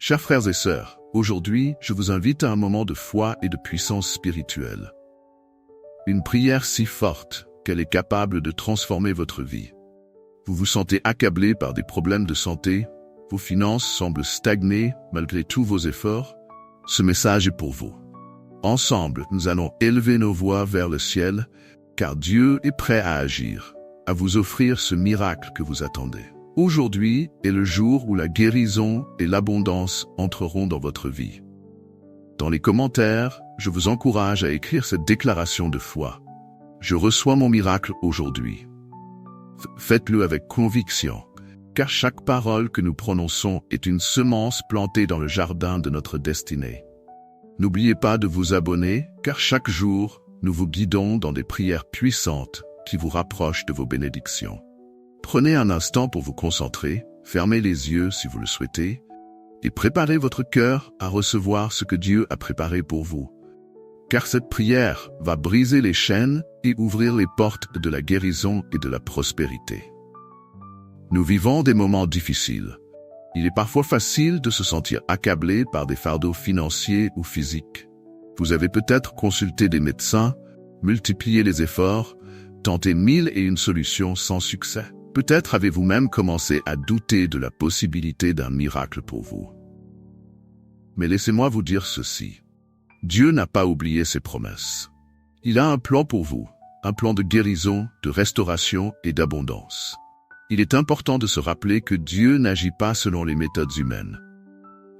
Chers frères et sœurs, aujourd'hui, je vous invite à un moment de foi et de puissance spirituelle. Une prière si forte qu'elle est capable de transformer votre vie. Vous vous sentez accablé par des problèmes de santé, vos finances semblent stagner malgré tous vos efforts. Ce message est pour vous. Ensemble, nous allons élever nos voix vers le ciel, car Dieu est prêt à agir, à vous offrir ce miracle que vous attendez. Aujourd'hui est le jour où la guérison et l'abondance entreront dans votre vie. Dans les commentaires, je vous encourage à écrire cette déclaration de foi. Je reçois mon miracle aujourd'hui. Faites-le avec conviction, car chaque parole que nous prononçons est une semence plantée dans le jardin de notre destinée. N'oubliez pas de vous abonner, car chaque jour, nous vous guidons dans des prières puissantes qui vous rapprochent de vos bénédictions. Prenez un instant pour vous concentrer, fermez les yeux si vous le souhaitez, et préparez votre cœur à recevoir ce que Dieu a préparé pour vous. Car cette prière va briser les chaînes et ouvrir les portes de la guérison et de la prospérité. Nous vivons des moments difficiles. Il est parfois facile de se sentir accablé par des fardeaux financiers ou physiques. Vous avez peut-être consulté des médecins, multiplié les efforts, tenté 1001 solutions sans succès. Peut-être avez-vous même commencé à douter de la possibilité d'un miracle pour vous. Mais laissez-moi vous dire ceci. Dieu n'a pas oublié ses promesses. Il a un plan pour vous, un plan de guérison, de restauration et d'abondance. Il est important de se rappeler que Dieu n'agit pas selon les méthodes humaines.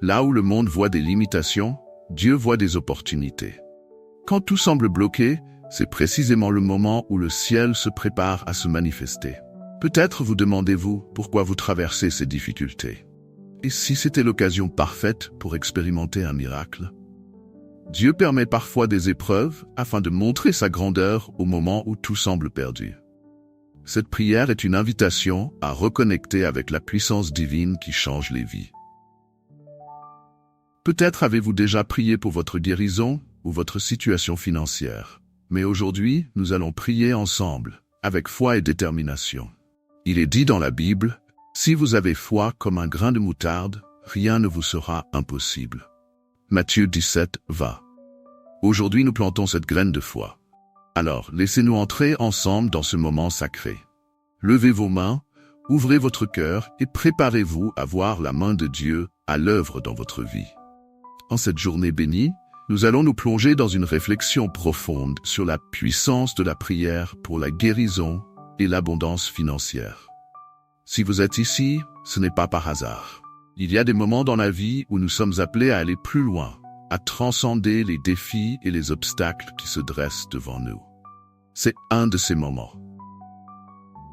Là où le monde voit des limitations, Dieu voit des opportunités. Quand tout semble bloqué, c'est précisément le moment où le ciel se prépare à se manifester. Peut-être vous demandez-vous pourquoi vous traversez ces difficultés. Et si c'était l'occasion parfaite pour expérimenter un miracle? Dieu permet parfois des épreuves afin de montrer sa grandeur au moment où tout semble perdu. Cette prière est une invitation à reconnecter avec la puissance divine qui change les vies. Peut-être avez-vous déjà prié pour votre guérison ou votre situation financière. Mais aujourd'hui, nous allons prier ensemble, avec foi et détermination. Il est dit dans la Bible, « Si vous avez foi comme un grain de moutarde, rien ne vous sera impossible. » Matthieu 17, 20. Aujourd'hui, nous plantons cette graine de foi. Alors, laissez-nous entrer ensemble dans ce moment sacré. Levez vos mains, ouvrez votre cœur et préparez-vous à voir la main de Dieu à l'œuvre dans votre vie. En cette journée bénie, nous allons nous plonger dans une réflexion profonde sur la puissance de la prière pour la guérison et l'abondance financière. Si vous êtes ici, ce n'est pas par hasard. Il y a des moments dans la vie où nous sommes appelés à aller plus loin, à transcender les défis et les obstacles qui se dressent devant nous. C'est un de ces moments.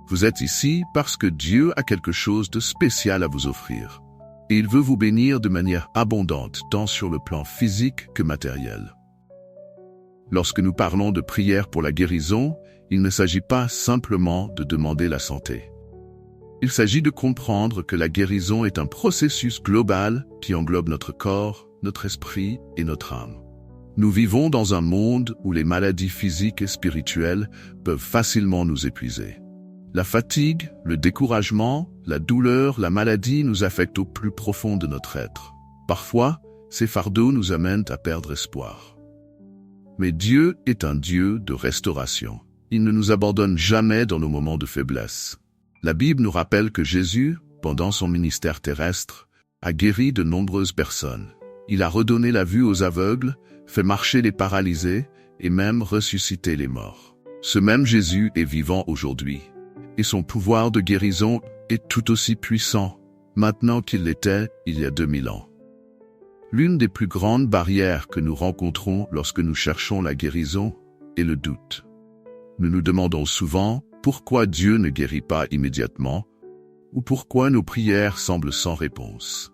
Vous êtes ici parce que Dieu a quelque chose de spécial à vous offrir. Et il veut vous bénir de manière abondante, tant sur le plan physique que matériel. Lorsque nous parlons de prière pour la guérison, il ne s'agit pas simplement de demander la santé. Il s'agit de comprendre que la guérison est un processus global qui englobe notre corps, notre esprit et notre âme. Nous vivons dans un monde où les maladies physiques et spirituelles peuvent facilement nous épuiser. La fatigue, le découragement, la douleur, la maladie nous affectent au plus profond de notre être. Parfois, ces fardeaux nous amènent à perdre espoir. Mais Dieu est un Dieu de restauration. Il ne nous abandonne jamais dans nos moments de faiblesse. La Bible nous rappelle que Jésus, pendant son ministère terrestre, a guéri de nombreuses personnes. Il a redonné la vue aux aveugles, fait marcher les paralysés et même ressuscité les morts. Ce même Jésus est vivant aujourd'hui. Et son pouvoir de guérison est tout aussi puissant, maintenant qu'il l'était il y a 2000 ans. L'une des plus grandes barrières que nous rencontrons lorsque nous cherchons la guérison est le doute. Nous nous demandons souvent pourquoi Dieu ne guérit pas immédiatement ou pourquoi nos prières semblent sans réponse.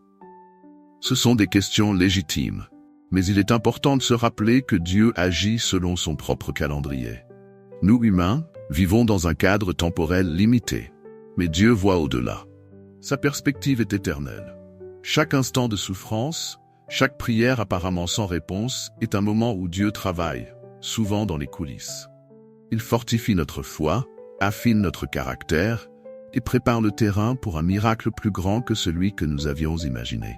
Ce sont des questions légitimes, mais il est important de se rappeler que Dieu agit selon son propre calendrier. Nous, humains, vivons dans un cadre temporel limité, mais Dieu voit au-delà. Sa perspective est éternelle. Chaque instant de souffrance, chaque prière apparemment sans réponse est un moment où Dieu travaille, souvent dans les coulisses. Il fortifie notre foi, affine notre caractère et prépare le terrain pour un miracle plus grand que celui que nous avions imaginé.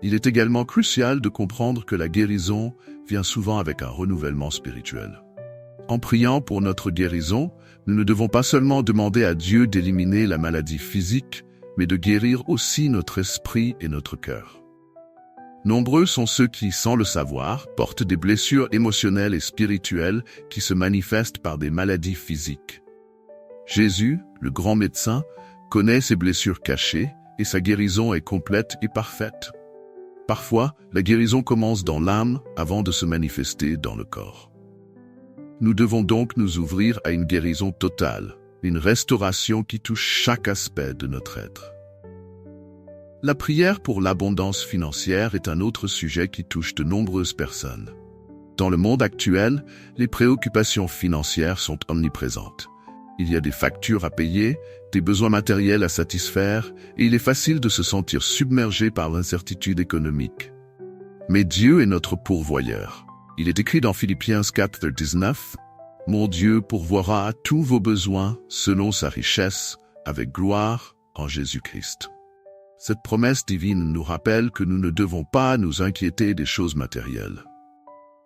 Il est également crucial de comprendre que la guérison vient souvent avec un renouvellement spirituel. En priant pour notre guérison, nous ne devons pas seulement demander à Dieu d'éliminer la maladie physique, mais de guérir aussi notre esprit et notre cœur. Nombreux sont ceux qui, sans le savoir, portent des blessures émotionnelles et spirituelles qui se manifestent par des maladies physiques. Jésus, le grand médecin, connaît ces blessures cachées et sa guérison est complète et parfaite. Parfois, la guérison commence dans l'âme avant de se manifester dans le corps. Nous devons donc nous ouvrir à une guérison totale, une restauration qui touche chaque aspect de notre être. La prière pour l'abondance financière est un autre sujet qui touche de nombreuses personnes. Dans le monde actuel, les préoccupations financières sont omniprésentes. Il y a des factures à payer, des besoins matériels à satisfaire, et il est facile de se sentir submergé par l'incertitude économique. Mais Dieu est notre pourvoyeur. Il est écrit dans Philippiens 4:19, « Mon Dieu pourvoira à tous vos besoins selon sa richesse, avec gloire en Jésus-Christ. » Cette promesse divine nous rappelle que nous ne devons pas nous inquiéter des choses matérielles.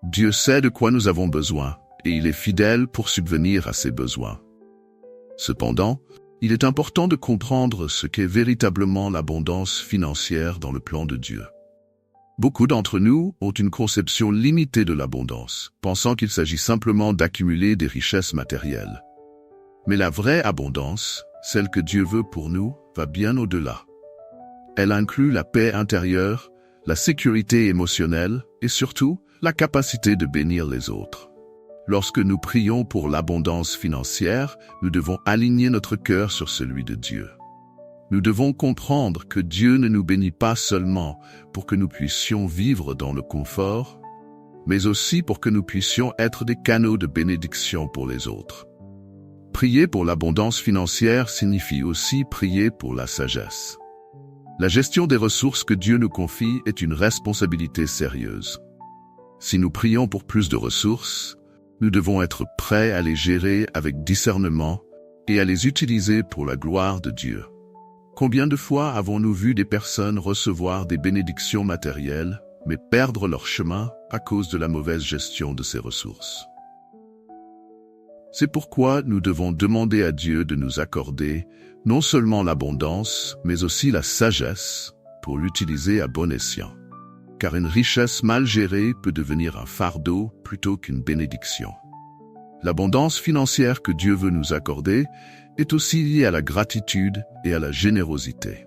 Dieu sait de quoi nous avons besoin, et il est fidèle pour subvenir à ces besoins. Cependant, il est important de comprendre ce qu'est véritablement l'abondance financière dans le plan de Dieu. Beaucoup d'entre nous ont une conception limitée de l'abondance, pensant qu'il s'agit simplement d'accumuler des richesses matérielles. Mais la vraie abondance, celle que Dieu veut pour nous, va bien au-delà. Elle inclut la paix intérieure, la sécurité émotionnelle et surtout la capacité de bénir les autres. Lorsque nous prions pour l'abondance financière, nous devons aligner notre cœur sur celui de Dieu. Nous devons comprendre que Dieu ne nous bénit pas seulement pour que nous puissions vivre dans le confort, mais aussi pour que nous puissions être des canaux de bénédiction pour les autres. Prier pour l'abondance financière signifie aussi prier pour la sagesse. La gestion des ressources que Dieu nous confie est une responsabilité sérieuse. Si nous prions pour plus de ressources, nous devons être prêts à les gérer avec discernement et à les utiliser pour la gloire de Dieu. Combien de fois avons-nous vu des personnes recevoir des bénédictions matérielles, mais perdre leur chemin à cause de la mauvaise gestion de ces ressources? C'est pourquoi nous devons demander à Dieu de nous accorder non seulement l'abondance, mais aussi la sagesse pour l'utiliser à bon escient. Car une richesse mal gérée peut devenir un fardeau plutôt qu'une bénédiction. L'abondance financière que Dieu veut nous accorder est aussi liée à la gratitude et à la générosité.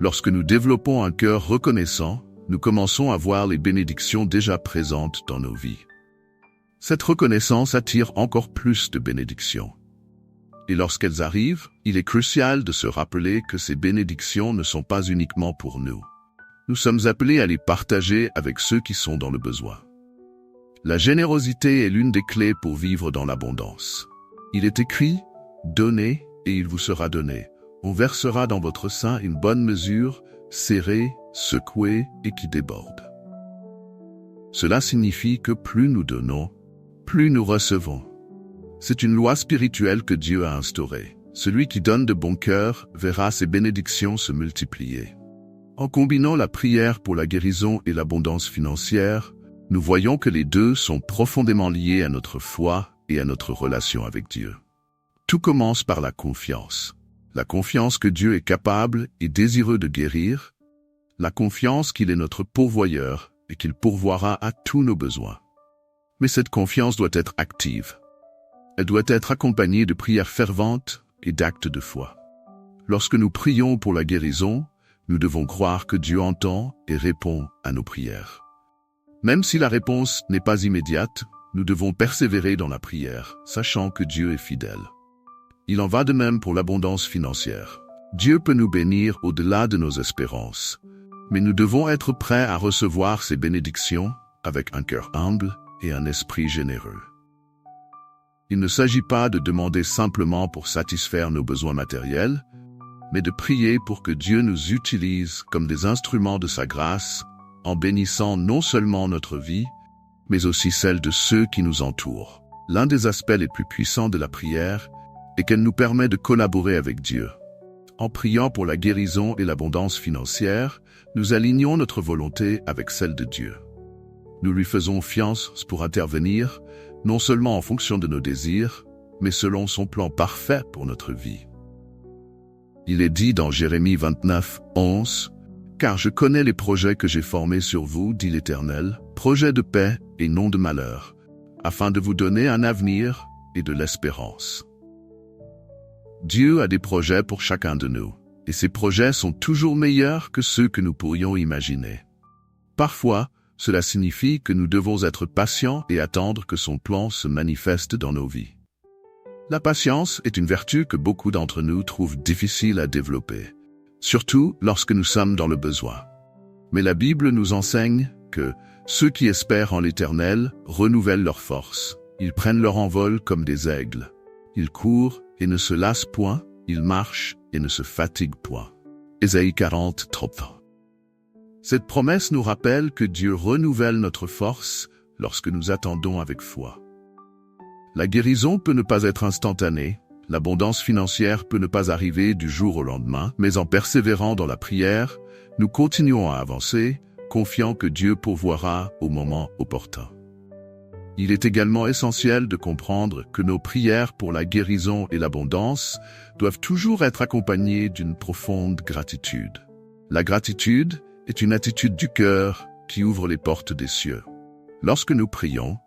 Lorsque nous développons un cœur reconnaissant, nous commençons à voir les bénédictions déjà présentes dans nos vies. Cette reconnaissance attire encore plus de bénédictions. Et lorsqu'elles arrivent, il est crucial de se rappeler que ces bénédictions ne sont pas uniquement pour nous. Nous sommes appelés à les partager avec ceux qui sont dans le besoin. La générosité est l'une des clés pour vivre dans l'abondance. Il est écrit « Donnez et il vous sera donné. On versera dans votre sein une bonne mesure, serrée, secouée et qui déborde. » Cela signifie que plus nous donnons, plus nous recevons. C'est une loi spirituelle que Dieu a instaurée. Celui qui donne de bon cœur verra ses bénédictions se multiplier. En combinant la prière pour la guérison et l'abondance financière, nous voyons que les deux sont profondément liés à notre foi et à notre relation avec Dieu. Tout commence par la confiance. La confiance que Dieu est capable et désireux de guérir, la confiance qu'il est notre pourvoyeur et qu'il pourvoira à tous nos besoins. Mais cette confiance doit être active. Elle doit être accompagnée de prières ferventes et d'actes de foi. Lorsque nous prions pour la guérison, nous devons croire que Dieu entend et répond à nos prières. Même si la réponse n'est pas immédiate, nous devons persévérer dans la prière, sachant que Dieu est fidèle. Il en va de même pour l'abondance financière. Dieu peut nous bénir au-delà de nos espérances, mais nous devons être prêts à recevoir ces bénédictions avec un cœur humble et un esprit généreux. Il ne s'agit pas de demander simplement pour satisfaire nos besoins matériels, mais de prier pour que Dieu nous utilise comme des instruments de sa grâce, en bénissant non seulement notre vie, mais aussi celle de ceux qui nous entourent. L'un des aspects les plus puissants de la prière est qu'elle nous permet de collaborer avec Dieu. En priant pour la guérison et l'abondance financière, Nous alignons notre volonté avec celle de Dieu. Nous lui faisons confiance pour intervenir, non seulement en fonction de nos désirs, mais selon son plan parfait pour notre vie. Il est dit dans Jérémie 29, 11, « Car je connais les projets que j'ai formés sur vous, dit l'Éternel, projets de paix et non de malheur, afin de vous donner un avenir et de l'espérance. » Dieu a des projets pour chacun de nous, et ces projets sont toujours meilleurs que ceux que nous pourrions imaginer. Parfois, cela signifie que nous devons être patients et attendre que son plan se manifeste dans nos vies. La patience est une vertu que beaucoup d'entre nous trouvent difficile à développer, surtout lorsque nous sommes dans le besoin. Mais la Bible nous enseigne que ceux qui espèrent en l'Éternel renouvellent leurs forces. Ils prennent leur envol comme des aigles. Ils courent et ne se lassent point, ils marchent et ne se fatiguent point. Ésaïe 40, 30. Cette promesse nous rappelle que Dieu renouvelle notre force lorsque nous attendons avec foi. La guérison peut ne pas être instantanée, l'abondance financière peut ne pas arriver du jour au lendemain, mais en persévérant dans la prière, nous continuons à avancer, confiant que Dieu pourvoira au moment opportun. Il est également essentiel de comprendre que nos prières pour la guérison et l'abondance doivent toujours être accompagnées d'une profonde gratitude. La gratitude est une attitude du cœur qui ouvre les portes des cieux. Lorsque nous prions,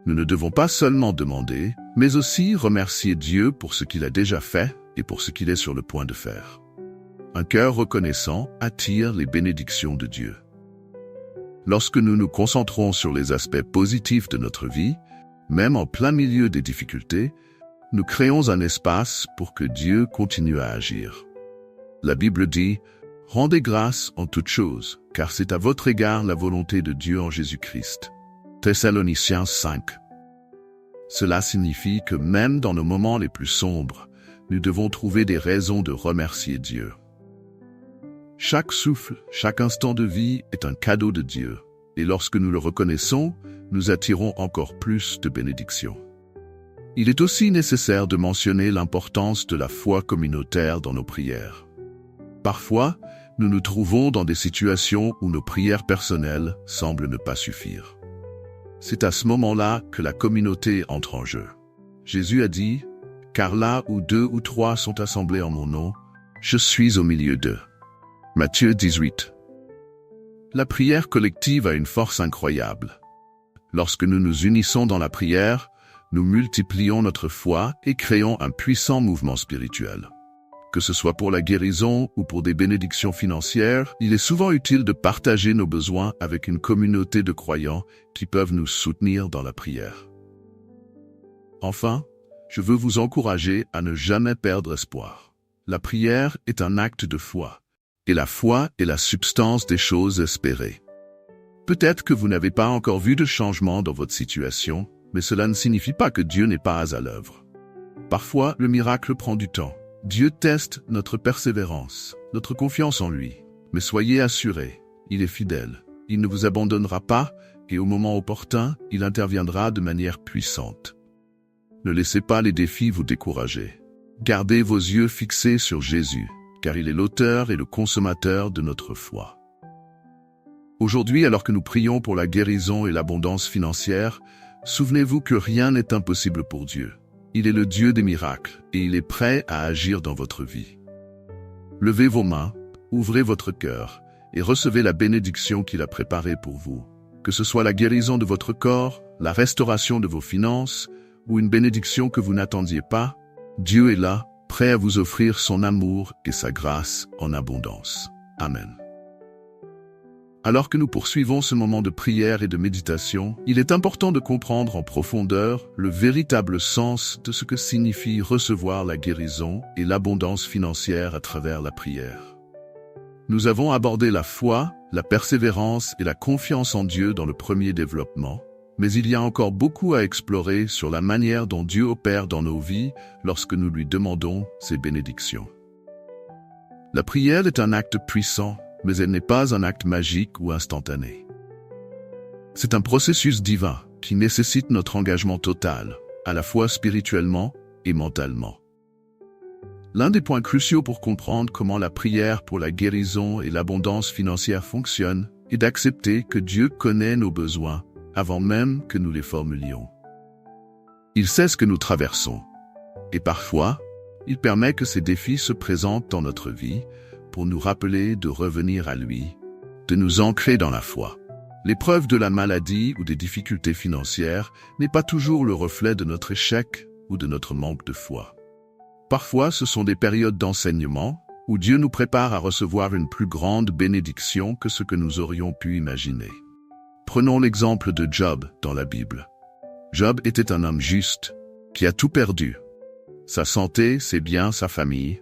nous ne devons pas seulement demander, mais aussi remercier Dieu pour ce qu'il a déjà fait et pour ce qu'il est sur le point de faire. Un cœur reconnaissant attire les bénédictions de Dieu. Lorsque nous nous concentrons sur les aspects positifs de notre vie, même en plein milieu des difficultés, nous créons un espace pour que Dieu continue à agir. La Bible dit « Rendez grâce en toutes choses, car c'est à votre égard la volonté de Dieu en Jésus-Christ. » Thessaloniciens 5. Cela signifie que même dans nos moments les plus sombres, nous devons trouver des raisons de remercier Dieu. Chaque souffle, chaque instant de vie est un cadeau de Dieu, et lorsque nous le reconnaissons, nous attirons encore plus de bénédictions. Il est aussi nécessaire de mentionner l'importance de la foi communautaire dans nos prières. Parfois, nous nous trouvons dans des situations où nos prières personnelles semblent ne pas suffire. C'est à ce moment-là que la communauté entre en jeu. Jésus a dit « Car là où 2 ou 3 sont assemblés en mon nom, je suis au milieu d'eux. » Matthieu 18. La prière collective a une force incroyable. Lorsque nous nous unissons dans la prière, nous multiplions notre foi et créons un puissant mouvement spirituel. Que ce soit pour la guérison ou pour des bénédictions financières, il est souvent utile de partager nos besoins avec une communauté de croyants qui peuvent nous soutenir dans la prière. Enfin, je veux vous encourager à ne jamais perdre espoir. La prière est un acte de foi. Et la foi est la substance des choses espérées. Peut-être que vous n'avez pas encore vu de changement dans votre situation, mais cela ne signifie pas que Dieu n'est pas à l'œuvre. Parfois, le miracle prend du temps. Dieu teste notre persévérance, notre confiance en lui. Mais soyez assurés, il est fidèle. Il ne vous abandonnera pas et au moment opportun, il interviendra de manière puissante. Ne laissez pas les défis vous décourager. Gardez vos yeux fixés sur Jésus, car il est l'auteur et le consommateur de notre foi. Aujourd'hui, alors que nous prions pour la guérison et l'abondance financière, souvenez-vous que rien n'est impossible pour Dieu. Il est le Dieu des miracles et il est prêt à agir dans votre vie. Levez vos mains, ouvrez votre cœur et recevez la bénédiction qu'il a préparée pour vous. Que ce soit la guérison de votre corps, la restauration de vos finances ou une bénédiction que vous n'attendiez pas, Dieu est là, prêt à vous offrir son amour et sa grâce en abondance. Amen. Alors que nous poursuivons ce moment de prière et de méditation, il est important de comprendre en profondeur le véritable sens de ce que signifie recevoir la guérison et l'abondance financière à travers la prière. Nous avons abordé la foi, la persévérance et la confiance en Dieu dans le premier développement, mais il y a encore beaucoup à explorer sur la manière dont Dieu opère dans nos vies lorsque nous lui demandons ses bénédictions. La prière est un acte puissant, mais elle n'est pas un acte magique ou instantané. C'est un processus divin qui nécessite notre engagement total, à la fois spirituellement et mentalement. L'un des points cruciaux pour comprendre comment la prière pour la guérison et l'abondance financière fonctionne est d'accepter que Dieu connaît nos besoins avant même que nous les formulions. Il sait ce que nous traversons. Et parfois, il permet que ces défis se présentent dans notre vie pour nous rappeler de revenir à lui, de nous ancrer dans la foi. L'épreuve de la maladie ou des difficultés financières n'est pas toujours le reflet de notre échec ou de notre manque de foi. Parfois, ce sont des périodes d'enseignement où Dieu nous prépare à recevoir une plus grande bénédiction que ce que nous aurions pu imaginer. Prenons l'exemple de Job dans la Bible. Job était un homme juste, qui a tout perdu. Sa santé, ses biens, sa famille.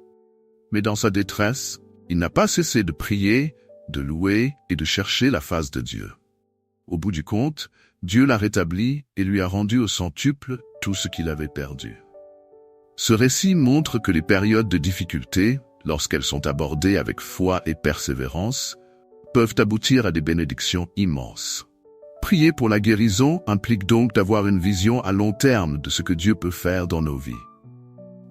Mais dans sa détresse, il n'a pas cessé de prier, de louer et de chercher la face de Dieu. Au bout du compte, Dieu l'a rétabli et lui a rendu au centuple tout ce qu'il avait perdu. Ce récit montre que les périodes de difficulté, lorsqu'elles sont abordées avec foi et persévérance, peuvent aboutir à des bénédictions immenses. Prier pour la guérison implique donc d'avoir une vision à long terme de ce que Dieu peut faire dans nos vies.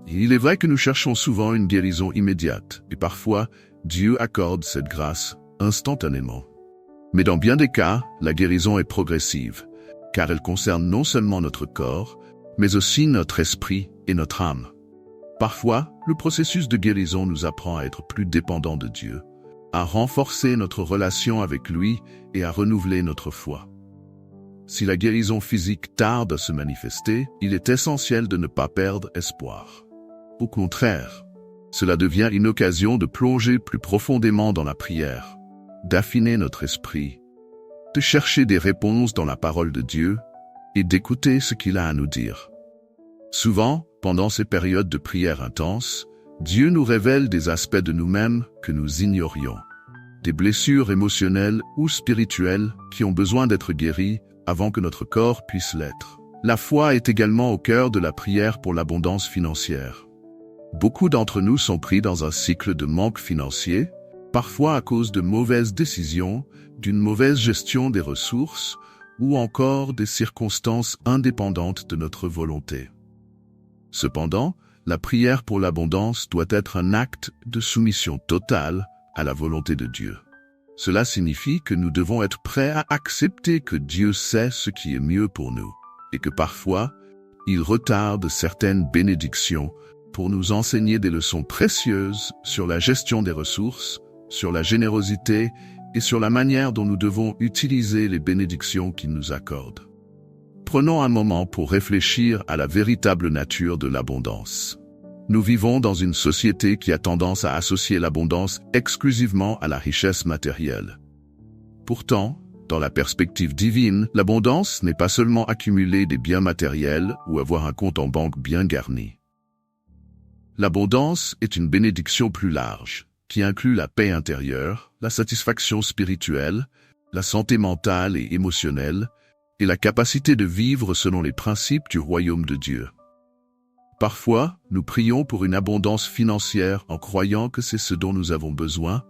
Il est vrai que nous cherchons souvent une guérison immédiate, et parfois, Dieu accorde cette grâce instantanément. Mais dans bien des cas, la guérison est progressive, car elle concerne non seulement notre corps, mais aussi notre esprit et notre âme. Parfois, le processus de guérison nous apprend à être plus dépendants de Dieu, à renforcer notre relation avec lui et à renouveler notre foi. Si la guérison physique tarde à se manifester, il est essentiel de ne pas perdre espoir. Au contraire, cela devient une occasion de plonger plus profondément dans la prière, d'affiner notre esprit, de chercher des réponses dans la parole de Dieu et d'écouter ce qu'il a à nous dire. Souvent, pendant ces périodes de prière intense, Dieu nous révèle des aspects de nous-mêmes que nous ignorions, des blessures émotionnelles ou spirituelles qui ont besoin d'être guéries avant que notre corps puisse l'être. La foi est également au cœur de la prière pour l'abondance financière. Beaucoup d'entre nous sont pris dans un cycle de manque financier, parfois à cause de mauvaises décisions, d'une mauvaise gestion des ressources ou encore des circonstances indépendantes de notre volonté. Cependant, la prière pour l'abondance doit être un acte de soumission totale à la volonté de Dieu. Cela signifie que nous devons être prêts à accepter que Dieu sait ce qui est mieux pour nous et que parfois, il retarde certaines bénédictions pour nous enseigner des leçons précieuses sur la gestion des ressources, sur la générosité et sur la manière dont nous devons utiliser les bénédictions qu'il nous accorde. Prenons un moment pour réfléchir à la véritable nature de l'abondance. Nous vivons dans une société qui a tendance à associer l'abondance exclusivement à la richesse matérielle. Pourtant, dans la perspective divine, l'abondance n'est pas seulement accumuler des biens matériels ou avoir un compte en banque bien garni. L'abondance est une bénédiction plus large, qui inclut la paix intérieure, la satisfaction spirituelle, la santé mentale et émotionnelle, et la capacité de vivre selon les principes du royaume de Dieu. Parfois, nous prions pour une abondance financière en croyant que c'est ce dont nous avons besoin,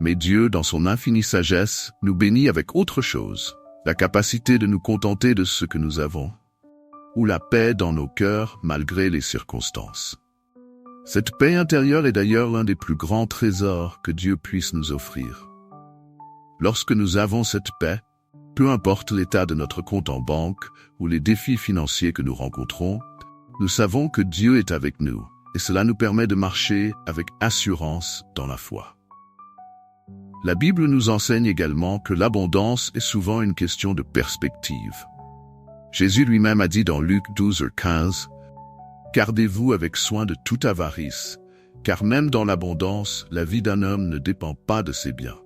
mais Dieu, dans son infinie sagesse, nous bénit avec autre chose, la capacité de nous contenter de ce que nous avons, ou la paix dans nos cœurs malgré les circonstances. Cette paix intérieure est d'ailleurs l'un des plus grands trésors que Dieu puisse nous offrir. Lorsque nous avons cette paix, peu importe l'état de notre compte en banque ou les défis financiers que nous rencontrons, nous savons que Dieu est avec nous et cela nous permet de marcher avec assurance dans la foi. La Bible nous enseigne également que l'abondance est souvent une question de perspective. Jésus lui-même a dit dans Luc 12:15, « Gardez-vous avec soin de toute avarice, car même dans l'abondance, la vie d'un homme ne dépend pas de ses biens. »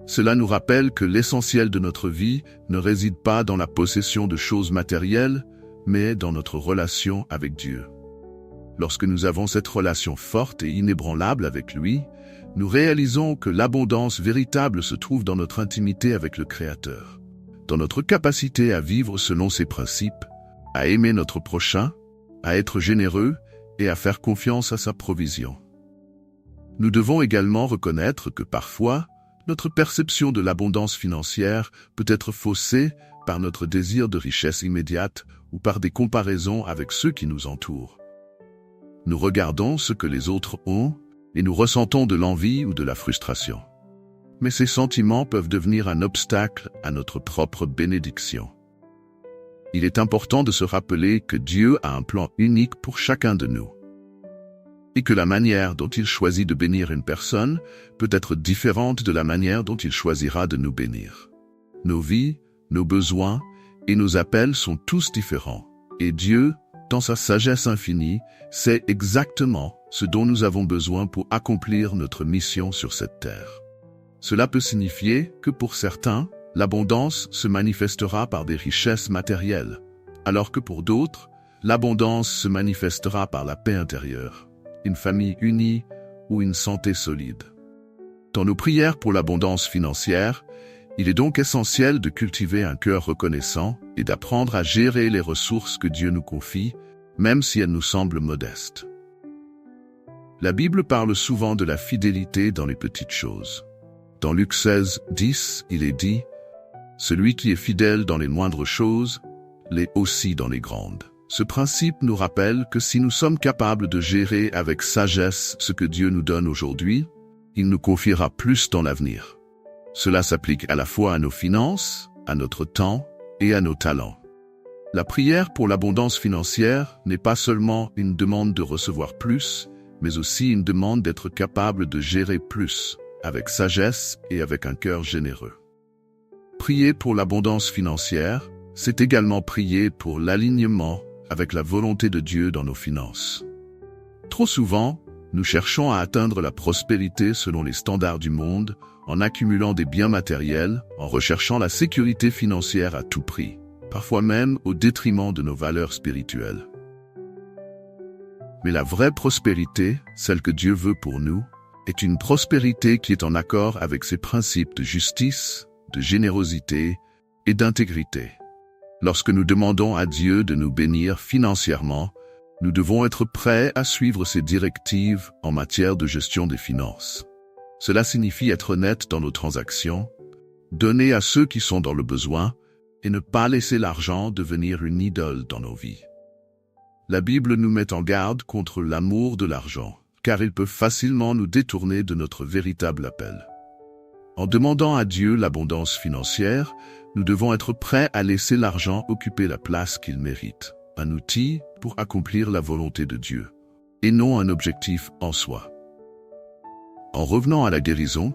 Cela nous rappelle que l'essentiel de notre vie ne réside pas dans la possession de choses matérielles, mais dans notre relation avec Dieu. Lorsque nous avons cette relation forte et inébranlable avec lui, nous réalisons que l'abondance véritable se trouve dans notre intimité avec le Créateur, dans notre capacité à vivre selon ses principes, à aimer notre prochain, à être généreux et à faire confiance à sa provision. Nous devons également reconnaître que parfois, notre perception de l'abondance financière peut être faussée par notre désir de richesse immédiate ou par des comparaisons avec ceux qui nous entourent. nous regardons ce que les autres ont et nous ressentons de l'envie ou de la frustration. Mais ces sentiments peuvent devenir un obstacle à notre propre bénédiction. Il est important de se rappeler que Dieu a un plan unique pour chacun de nous. Et que la manière dont il choisit de bénir une personne peut être différente de la manière dont il choisira de nous bénir. Nos vies, nos besoins et nos appels sont tous différents. Et Dieu, dans sa sagesse infinie, sait exactement ce dont nous avons besoin pour accomplir notre mission sur cette terre. Cela peut signifier que pour certains, l'abondance se manifestera par des richesses matérielles, alors que pour d'autres, l'abondance se manifestera par la paix intérieure, une famille unie ou une santé solide. Dans nos prières pour l'abondance financière, il est donc essentiel de cultiver un cœur reconnaissant et d'apprendre à gérer les ressources que Dieu nous confie, même si elles nous semblent modestes. La Bible parle souvent de la fidélité dans les petites choses. Dans Luc 16, 10, il est dit « Celui qui est fidèle dans les moindres choses, l'est aussi dans les grandes ». Ce principe nous rappelle que si nous sommes capables de gérer avec sagesse ce que Dieu nous donne aujourd'hui, il nous confiera plus dans l'avenir. Cela s'applique à la fois à nos finances, à notre temps et à nos talents. La prière pour l'abondance financière n'est pas seulement une demande de recevoir plus, mais aussi une demande d'être capable de gérer plus, avec sagesse et avec un cœur généreux. Prier pour l'abondance financière, c'est également prier pour l'alignement avec la volonté de Dieu dans nos finances. Trop souvent, nous cherchons à atteindre la prospérité selon les standards du monde, en accumulant des biens matériels, en recherchant la sécurité financière à tout prix, parfois même au détriment de nos valeurs spirituelles. Mais la vraie prospérité, celle que Dieu veut pour nous, est une prospérité qui est en accord avec ses principes de justice, de générosité et d'intégrité. Lorsque nous demandons à Dieu de nous bénir financièrement, nous devons être prêts à suivre ses directives en matière de gestion des finances. Cela signifie être honnête dans nos transactions, donner à ceux qui sont dans le besoin et ne pas laisser l'argent devenir une idole dans nos vies. La Bible nous met en garde contre l'amour de l'argent, car il peut facilement nous détourner de notre véritable appel. En demandant à Dieu l'abondance financière, nous devons être prêts à laisser l'argent occuper la place qu'il mérite, un outil pour accomplir la volonté de Dieu, et non un objectif en soi. En revenant à la guérison,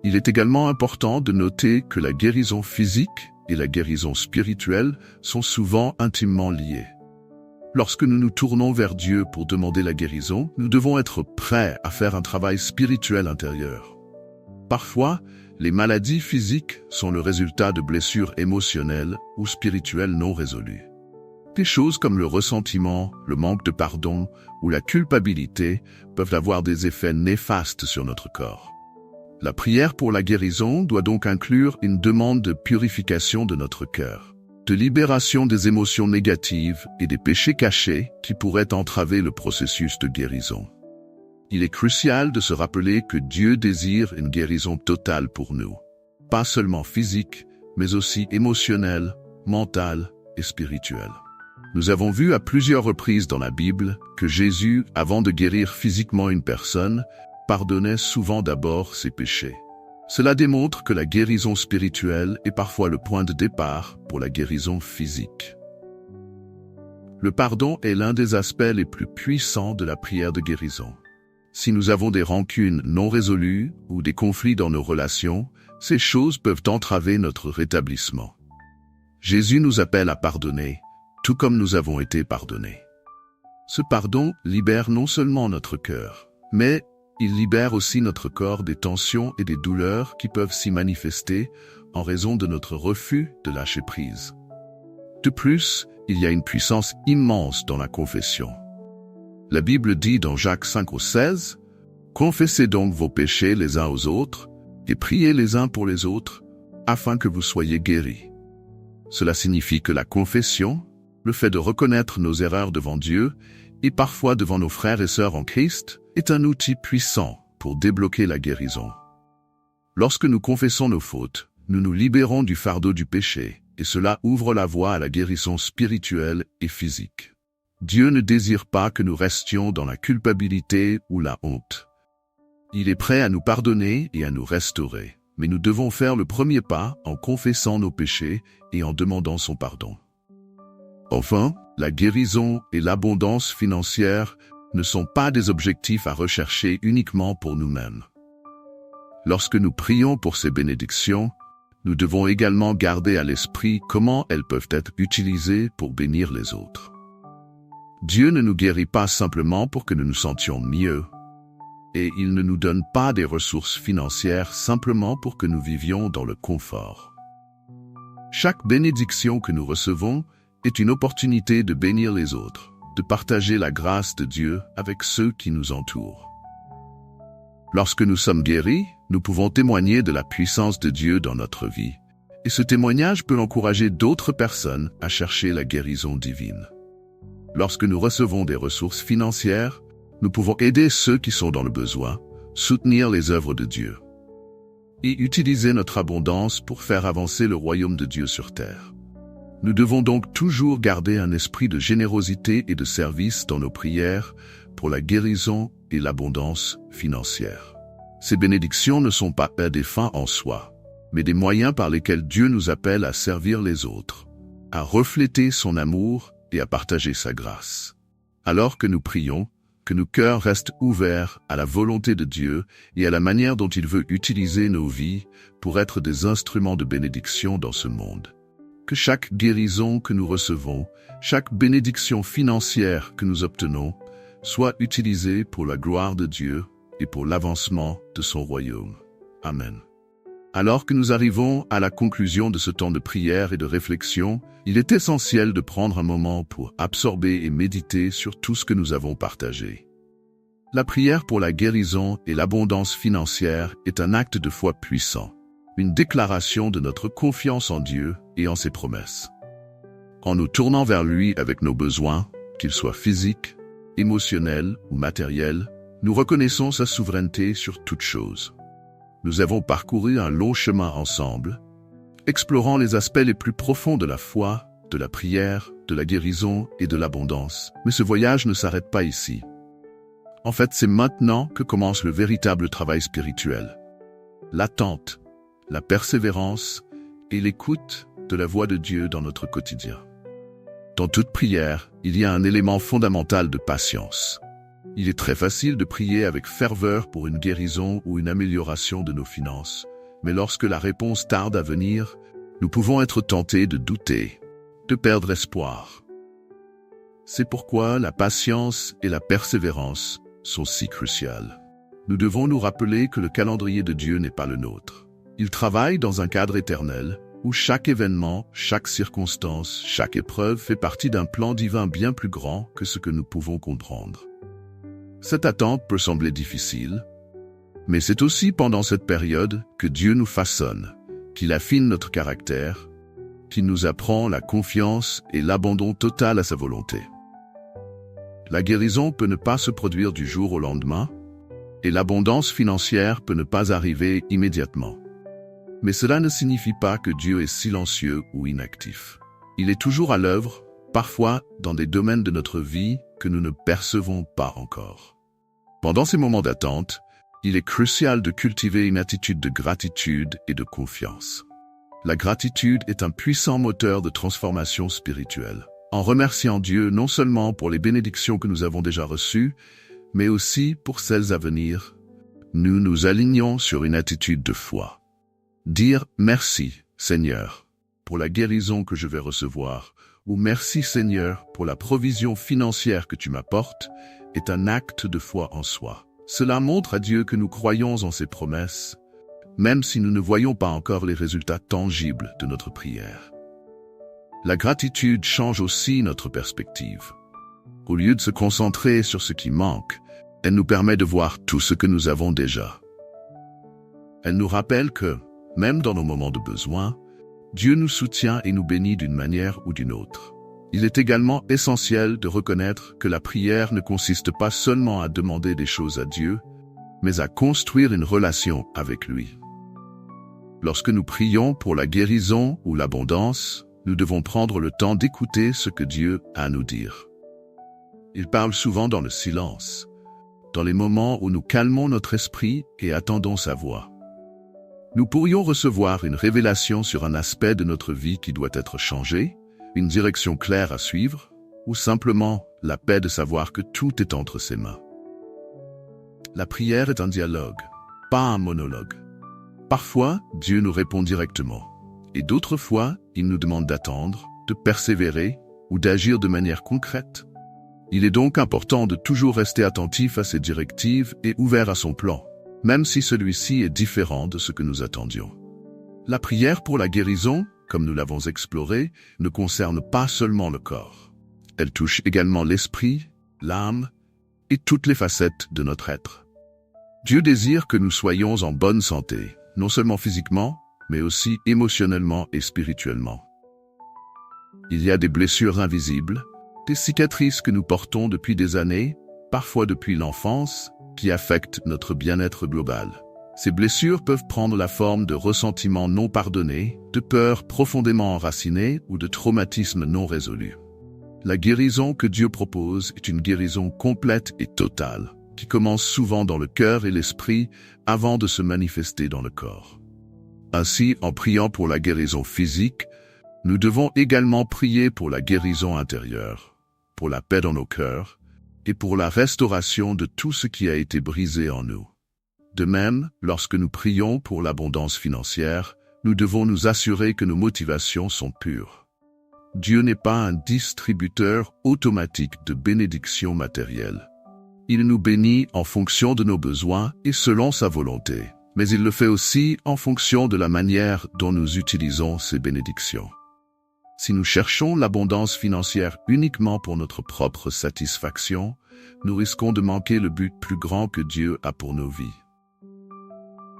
il est également important de noter que la guérison physique et la guérison spirituelle sont souvent intimement liées. Lorsque nous nous tournons vers Dieu pour demander la guérison, nous devons être prêts à faire un travail spirituel intérieur. Parfois, les maladies physiques sont le résultat de blessures émotionnelles ou spirituelles non résolues. Des choses comme le ressentiment, le manque de pardon ou la culpabilité peuvent avoir des effets néfastes sur notre corps. La prière pour la guérison doit donc inclure une demande de purification de notre cœur, de libération des émotions négatives et des péchés cachés qui pourraient entraver le processus de guérison. Il est crucial de se rappeler que Dieu désire une guérison totale pour nous, pas seulement physique, mais aussi émotionnelle, mentale et spirituelle. Nous avons vu à plusieurs reprises dans la Bible que Jésus, avant de guérir physiquement une personne, pardonnait souvent d'abord ses péchés. Cela démontre que la guérison spirituelle est parfois le point de départ pour la guérison physique. Le pardon est l'un des aspects les plus puissants de la prière de guérison. Si nous avons des rancunes non résolues ou des conflits dans nos relations, ces choses peuvent entraver notre rétablissement. Jésus nous appelle à pardonner, tout comme nous avons été pardonnés. Ce pardon libère non seulement notre cœur, mais il libère aussi notre corps des tensions et des douleurs qui peuvent s'y manifester en raison de notre refus de lâcher prise. De plus, il y a une puissance immense dans la confession. La Bible dit dans Jacques 5:16, « Confessez donc vos péchés les uns aux autres et priez les uns pour les autres, afin que vous soyez guéris. » Cela signifie que la confession, le fait de reconnaître nos erreurs devant Dieu et parfois devant nos frères et sœurs en Christ, est un outil puissant pour débloquer la guérison. Lorsque nous confessons nos fautes, nous nous libérons du fardeau du péché et cela ouvre la voie à la guérison spirituelle et physique. Dieu ne désire pas que nous restions dans la culpabilité ou la honte. Il est prêt à nous pardonner et à nous restaurer, mais nous devons faire le premier pas en confessant nos péchés et en demandant son pardon. Enfin, la guérison et l'abondance financière ne sont pas des objectifs à rechercher uniquement pour nous-mêmes. Lorsque nous prions pour ces bénédictions, nous devons également garder à l'esprit comment elles peuvent être utilisées pour bénir les autres. Dieu ne nous guérit pas simplement pour que nous nous sentions mieux, et il ne nous donne pas des ressources financières simplement pour que nous vivions dans le confort. Chaque bénédiction que nous recevons est une opportunité de bénir les autres, de partager la grâce de Dieu avec ceux qui nous entourent. Lorsque nous sommes guéris, nous pouvons témoigner de la puissance de Dieu dans notre vie, et ce témoignage peut encourager d'autres personnes à chercher la guérison divine. Lorsque nous recevons des ressources financières, nous pouvons aider ceux qui sont dans le besoin, soutenir les œuvres de Dieu et utiliser notre abondance pour faire avancer le royaume de Dieu sur terre. Nous devons donc toujours garder un esprit de générosité et de service dans nos prières pour la guérison et l'abondance financière. Ces bénédictions ne sont pas des fins en soi, mais des moyens par lesquels Dieu nous appelle à servir les autres, à refléter son amour et à partager sa grâce. Alors que nous prions, que nos cœurs restent ouverts à la volonté de Dieu et à la manière dont il veut utiliser nos vies pour être des instruments de bénédiction dans ce monde. Que chaque guérison que nous recevons, chaque bénédiction financière que nous obtenons, soit utilisée pour la gloire de Dieu et pour l'avancement de son royaume. Amen. Alors que nous arrivons à la conclusion de ce temps de prière et de réflexion, il est essentiel de prendre un moment pour absorber et méditer sur tout ce que nous avons partagé. La prière pour la guérison et l'abondance financière est un acte de foi puissant, une déclaration de notre confiance en Dieu et en ses promesses. En nous tournant vers lui avec nos besoins, qu'ils soient physiques, émotionnels ou matériels, nous reconnaissons sa souveraineté sur toute chose. Nous avons parcouru un long chemin ensemble, explorant les aspects les plus profonds de la foi, de la prière, de la guérison et de l'abondance. Mais ce voyage ne s'arrête pas ici. En fait, c'est maintenant que commence le véritable travail spirituel. L'attente, la persévérance et l'écoute de la voix de Dieu dans notre quotidien. Dans toute prière, il y a un élément fondamental de patience. Il est très facile de prier avec ferveur pour une guérison ou une amélioration de nos finances, mais lorsque la réponse tarde à venir, nous pouvons être tentés de douter, de perdre espoir. C'est pourquoi la patience et la persévérance sont si cruciales. Nous devons nous rappeler que le calendrier de Dieu n'est pas le nôtre. Il travaille dans un cadre éternel, où chaque événement, chaque circonstance, chaque épreuve fait partie d'un plan divin bien plus grand que ce que nous pouvons comprendre. Cette attente peut sembler difficile, mais c'est aussi pendant cette période que Dieu nous façonne, qu'il affine notre caractère, qu'il nous apprend la confiance et l'abandon total à sa volonté. La guérison peut ne pas se produire du jour au lendemain, et l'abondance financière peut ne pas arriver immédiatement. Mais cela ne signifie pas que Dieu est silencieux ou inactif. Il est toujours à l'œuvre, parfois dans des domaines de notre vie que nous ne percevons pas encore. Pendant ces moments d'attente, il est crucial de cultiver une attitude de gratitude et de confiance. La gratitude est un puissant moteur de transformation spirituelle. En remerciant Dieu non seulement pour les bénédictions que nous avons déjà reçues, mais aussi pour celles à venir, nous nous alignons sur une attitude de foi. Dire « Merci, Seigneur, pour la guérison que je vais recevoir » ou « Merci, Seigneur, pour la provision financière que tu m'apportes » est un acte de foi en soi. Cela montre à Dieu que nous croyons en ses promesses, même si nous ne voyons pas encore les résultats tangibles de notre prière. La gratitude change aussi notre perspective. Au lieu de se concentrer sur ce qui manque, elle nous permet de voir tout ce que nous avons déjà. Elle nous rappelle que, même dans nos moments de besoin, Dieu nous soutient et nous bénit d'une manière ou d'une autre. Il est également essentiel de reconnaître que la prière ne consiste pas seulement à demander des choses à Dieu, mais à construire une relation avec lui. Lorsque nous prions pour la guérison ou l'abondance, nous devons prendre le temps d'écouter ce que Dieu a à nous dire. Il parle souvent dans le silence, dans les moments où nous calmons notre esprit et attendons sa voix. Nous pourrions recevoir une révélation sur un aspect de notre vie qui doit être changé, une direction claire à suivre, ou simplement la paix de savoir que tout est entre ses mains. La prière est un dialogue, pas un monologue. Parfois, Dieu nous répond directement, et d'autres fois, il nous demande d'attendre, de persévérer ou d'agir de manière concrète. Il est donc important de toujours rester attentif à ses directives et ouvert à son plan, même si celui-ci est différent de ce que nous attendions. La prière pour la guérison, comme nous l'avons exploré, ne concerne pas seulement le corps. Elle touche également l'esprit, l'âme et toutes les facettes de notre être. Dieu désire que nous soyons en bonne santé, non seulement physiquement, mais aussi émotionnellement et spirituellement. Il y a des blessures invisibles, des cicatrices que nous portons depuis des années, parfois depuis l'enfance, qui affectent notre bien-être global. Ces blessures peuvent prendre la forme de ressentiments non pardonnés, de peurs profondément enracinées ou de traumatismes non résolus. La guérison que Dieu propose est une guérison complète et totale, qui commence souvent dans le cœur et l'esprit avant de se manifester dans le corps. Ainsi, en priant pour la guérison physique, nous devons également prier pour la guérison intérieure, pour la paix dans nos cœurs et pour la restauration de tout ce qui a été brisé en nous. De même, lorsque nous prions pour l'abondance financière, nous devons nous assurer que nos motivations sont pures. Dieu n'est pas un distributeur automatique de bénédictions matérielles. Il nous bénit en fonction de nos besoins et selon sa volonté, mais il le fait aussi en fonction de la manière dont nous utilisons ces bénédictions. Si nous cherchons l'abondance financière uniquement pour notre propre satisfaction, nous risquons de manquer le but plus grand que Dieu a pour nos vies.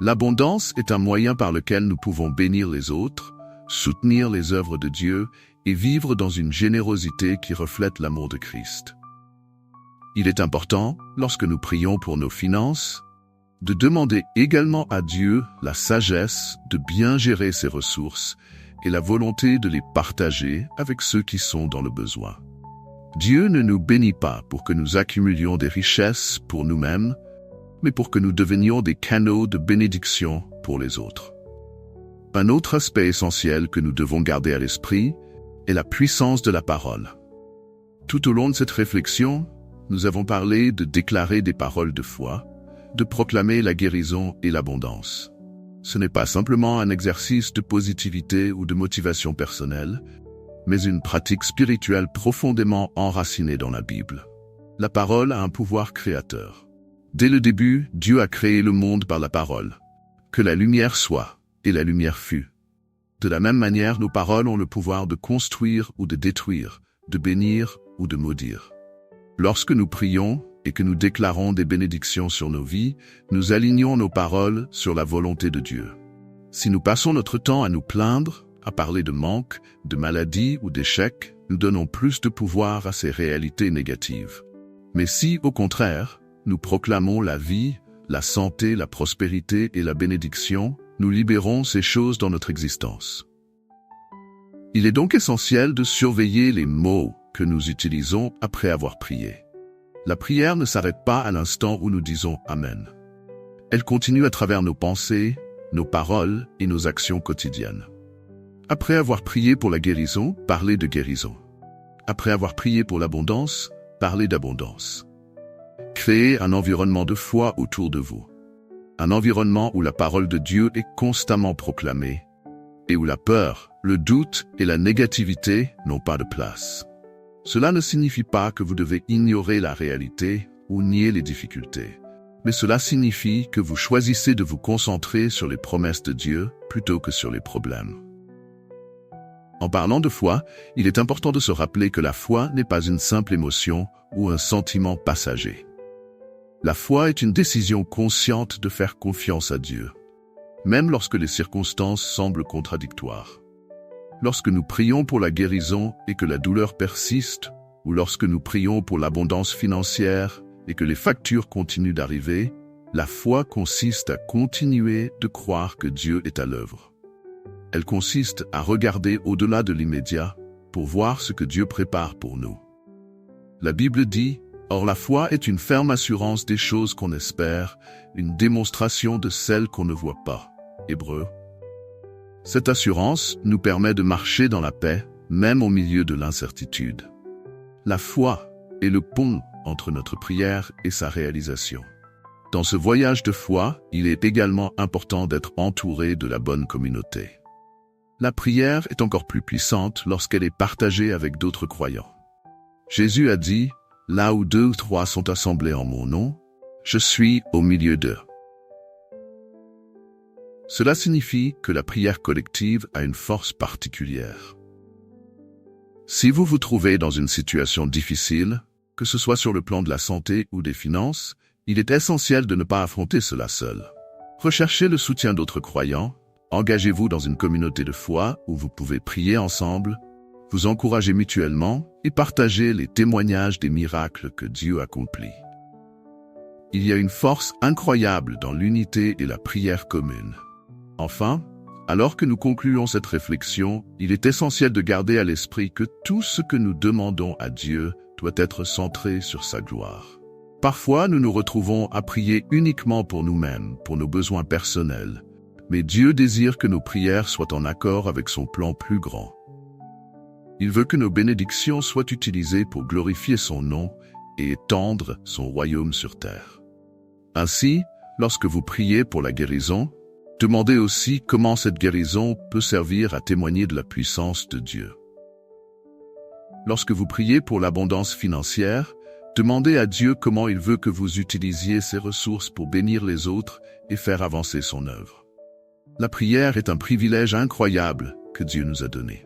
L'abondance est un moyen par lequel nous pouvons bénir les autres, soutenir les œuvres de Dieu et vivre dans une générosité qui reflète l'amour de Christ. Il est important, lorsque nous prions pour nos finances, de demander également à Dieu la sagesse de bien gérer ses ressources et la volonté de les partager avec ceux qui sont dans le besoin. Dieu ne nous bénit pas pour que nous accumulions des richesses pour nous-mêmes, mais pour que nous devenions des canaux de bénédiction pour les autres. Un autre aspect essentiel que nous devons garder à l'esprit est la puissance de la parole. Tout au long de cette réflexion, nous avons parlé de déclarer des paroles de foi, de proclamer la guérison et l'abondance. Ce n'est pas simplement un exercice de positivité ou de motivation personnelle, mais une pratique spirituelle profondément enracinée dans la Bible. La parole a un pouvoir créateur. Dès le début, Dieu a créé le monde par la parole. Que la lumière soit, et la lumière fut. De la même manière, nos paroles ont le pouvoir de construire ou de détruire, de bénir ou de maudire. Lorsque nous prions et que nous déclarons des bénédictions sur nos vies, nous alignons nos paroles sur la volonté de Dieu. Si nous passons notre temps à nous plaindre, à parler de manque, de maladie ou d'échec, nous donnons plus de pouvoir à ces réalités négatives. Mais si, au contraire, nous proclamons la vie, la santé, la prospérité et la bénédiction, nous libérons ces choses dans notre existence. Il est donc essentiel de surveiller les mots que nous utilisons après avoir prié. La prière ne s'arrête pas à l'instant où nous disons « Amen ». Elle continue à travers nos pensées, nos paroles et nos actions quotidiennes. Après avoir prié pour la guérison, parlez de guérison. Après avoir prié pour l'abondance, parlez d'abondance. Créez un environnement de foi autour de vous. Un environnement où la parole de Dieu est constamment proclamée et où la peur, le doute et la négativité n'ont pas de place. Cela ne signifie pas que vous devez ignorer la réalité ou nier les difficultés, mais cela signifie que vous choisissez de vous concentrer sur les promesses de Dieu plutôt que sur les problèmes. En parlant de foi, il est important de se rappeler que la foi n'est pas une simple émotion ou un sentiment passager. La foi est une décision consciente de faire confiance à Dieu, même lorsque les circonstances semblent contradictoires. Lorsque nous prions pour la guérison et que la douleur persiste, ou lorsque nous prions pour l'abondance financière et que les factures continuent d'arriver, la foi consiste à continuer de croire que Dieu est à l'œuvre. Elle consiste à regarder au-delà de l'immédiat pour voir ce que Dieu prépare pour nous. La Bible dit, « Or la foi est une ferme assurance des choses qu'on espère, une démonstration de celles qu'on ne voit pas. » Hébreux. Cette assurance nous permet de marcher dans la paix, même au milieu de l'incertitude. La foi est le pont entre notre prière et sa réalisation. Dans ce voyage de foi, il est également important d'être entouré de la bonne communauté. La prière est encore plus puissante lorsqu'elle est partagée avec d'autres croyants. Jésus a dit, « Là où 2 ou 3 sont assemblés en mon nom, je suis au milieu d'eux. » Cela signifie que la prière collective a une force particulière. Si vous vous trouvez dans une situation difficile, que ce soit sur le plan de la santé ou des finances, il est essentiel de ne pas affronter cela seul. Recherchez le soutien d'autres croyants, engagez-vous dans une communauté de foi où vous pouvez prier ensemble, vous encourager mutuellement et partager les témoignages des miracles que Dieu accomplit. Il y a une force incroyable dans l'unité et la prière commune. Enfin, alors que nous concluons cette réflexion, il est essentiel de garder à l'esprit que tout ce que nous demandons à Dieu doit être centré sur sa gloire. Parfois, nous nous retrouvons à prier uniquement pour nous-mêmes, pour nos besoins personnels, mais Dieu désire que nos prières soient en accord avec son plan plus grand. Il veut que nos bénédictions soient utilisées pour glorifier son nom et étendre son royaume sur terre. Ainsi, lorsque vous priez pour la guérison, demandez aussi comment cette guérison peut servir à témoigner de la puissance de Dieu. Lorsque vous priez pour l'abondance financière, demandez à Dieu comment il veut que vous utilisiez ces ressources pour bénir les autres et faire avancer son œuvre. La prière est un privilège incroyable que Dieu nous a donné.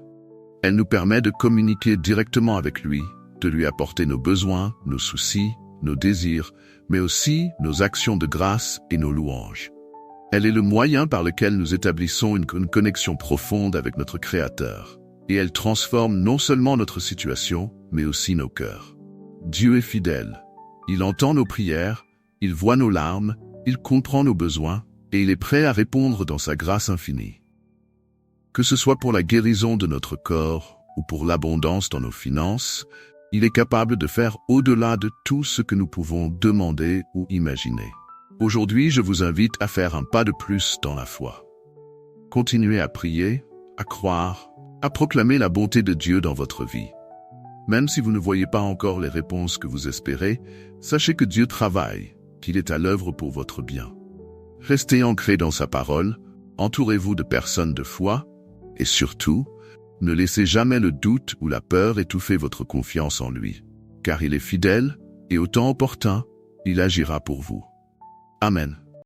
Elle nous permet de communiquer directement avec lui, de lui apporter nos besoins, nos soucis, nos désirs, mais aussi nos actions de grâce et nos louanges. Elle est le moyen par lequel nous établissons une connexion profonde avec notre Créateur, et elle transforme non seulement notre situation, mais aussi nos cœurs. Dieu est fidèle. Il entend nos prières, il voit nos larmes, il comprend nos besoins, et il est prêt à répondre dans sa grâce infinie. Que ce soit pour la guérison de notre corps ou pour l'abondance dans nos finances, il est capable de faire au-delà de tout ce que nous pouvons demander ou imaginer. Aujourd'hui, je vous invite à faire un pas de plus dans la foi. Continuez à prier, à croire, à proclamer la bonté de Dieu dans votre vie. Même si vous ne voyez pas encore les réponses que vous espérez, sachez que Dieu travaille, qu'il est à l'œuvre pour votre bien. Restez ancrés dans sa parole, entourez-vous de personnes de foi, et surtout, ne laissez jamais le doute ou la peur étouffer votre confiance en lui, car il est fidèle, et au temps opportun, il agira pour vous. Amen.